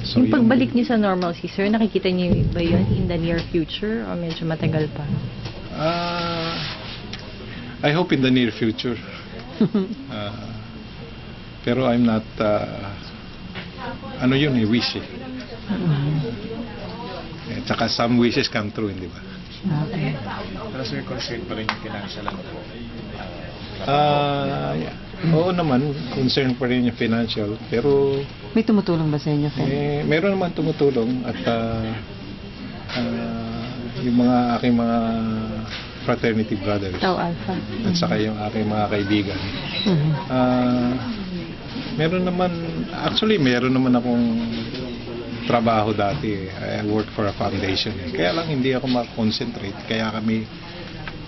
So, Yung pagbalik niyo sa normalcy, sir, nakikita niyo ba yun in the near future o medyo matagal pa? I hope in the near future. Pero I'm not, ano yun, wish eh. At saka some wishes come true, hindi ba? Okay. Pero sir, concern pa rin yung financial ano po. Yeah. Oo naman, concern pa rin yung financial. Pero May tumutulong ba sa inyo, Ken? meron naman tumutulong at yung mga aking mga fraternity brothers Tau Alpha. at saka yung aking mga kaibigan. Meron naman, actually meron naman akong trabaho dati. I work for a foundation. Kaya lang hindi ako ma-concentrate. Kaya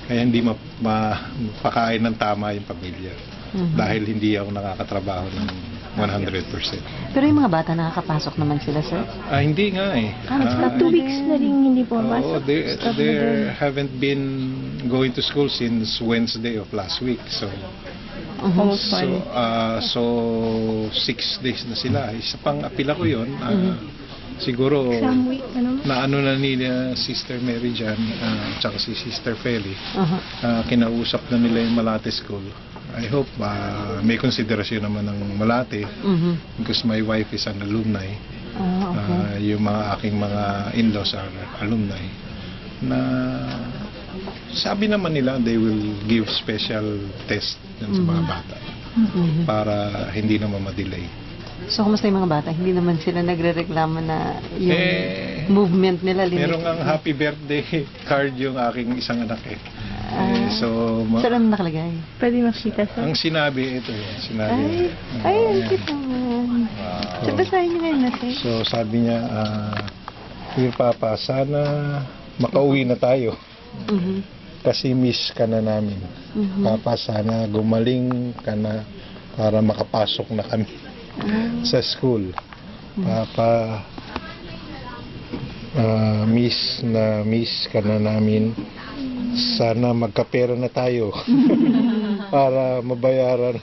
hindi mapakain ng tama yung pamilya. Dahil hindi ako nakakatrabaho ng 100%. Pero yung mga bata nakakapasok naman sila, sir? Hindi nga eh. Basta 2 weeks na rin hindi Oh, pumapasok. they haven't been going to school since Wednesday of last week. So, Almost so 6 days na sila. Isa pang apila ko yun. Siguro, Exam week, ano? na ano na ni Sister Mary Jan, tsaka si Sister Feli, Uh-huh. kinausap na nila yung Malate School. I hope may konsiderasyon naman ng Malate because my wife is an alumni. Okay. Yung mga aking mga in-laws are alumni na sabi naman nila they will give special test dun sa mga bata para hindi naman ma-delay. So, kumusta yung mga bata? Hindi naman sila nagre-reklamo na yung movement nila limit. Merong ang happy birthday card yung aking isang anak eh. So, saan nakalagay? Pwede makita, sir. ang sinabi ito eh. Sinabi, Ay, ang cute naman. So, basahin niyo ngayon na, sir. So, sabi niya, Dear Papa, sana makauwi na tayo. Kasi miss ka na namin. Papa, sana gumaling ka na para makapasok na kami sa school. Papa, miss ka na namin. Sana magkapera na tayo para mabayaran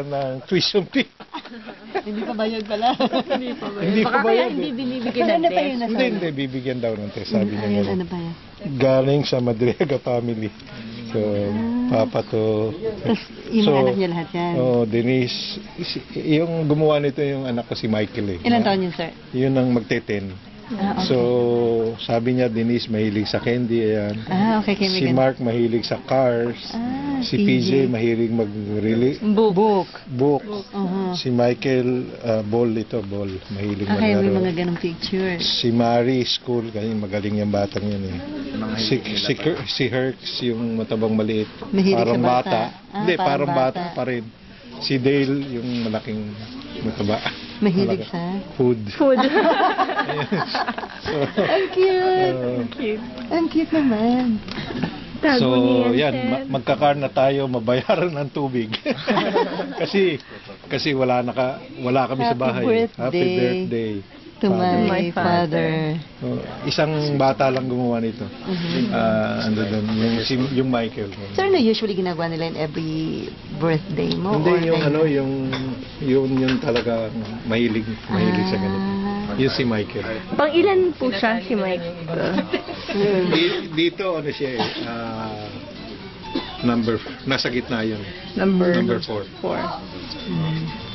ng tuition fee. Hindi pa bayad pala. Hindi pa Baka kaya bayad hindi eh. binibigyan Ano ng pa yun test. na Hindi, bibigyan daw ng test. Sabi niya Ayun, ganun. ano ba yan? Galing sa Madriaga family. So, Papa to. Tapos, yung mga anak niya lahat yan. Denise, yung gumawa nito yung anak ko si Michael eh. Ilan taon yun, sir? Yun ang magte-10. Okay. So, sabi niya Denise mahilig sa candy, ayan. Okay, kay Si Megan. Mark mahilig sa cars. Si PJ mahilig Book. book. Si Michael, ball. Mahilig Okay, may maglaro. mga ganong pictures. Si Mary, school, kasi magaling yung batang yun eh. Si Herx, yung matabang maliit. Mahilig parang sa bata. Hindi, Parang parang bata bata pa rin. Si Dale, yung malaking mataba. Mahilig Malaki. sa... Food. Ang cute! Cute. Ang cute naman. Tago So, niya yan, Seth. magkakar na tayo, mabayaran ng tubig. kasi wala kami sa Happy bahay. birthday. Happy birthday. To Father. my father. So, isang bata lang gumawa nito. Ano doon, yung Michael. Sir, ano usually ginagawa nila in every birthday mo? Hindi, or yung like- ano, yung talaga mahilig sa ganito. Yung si Michael. Pang ilan po siya, si Mike? Dito, ano siya eh, nasa gitna yun. Number Number 4. 4.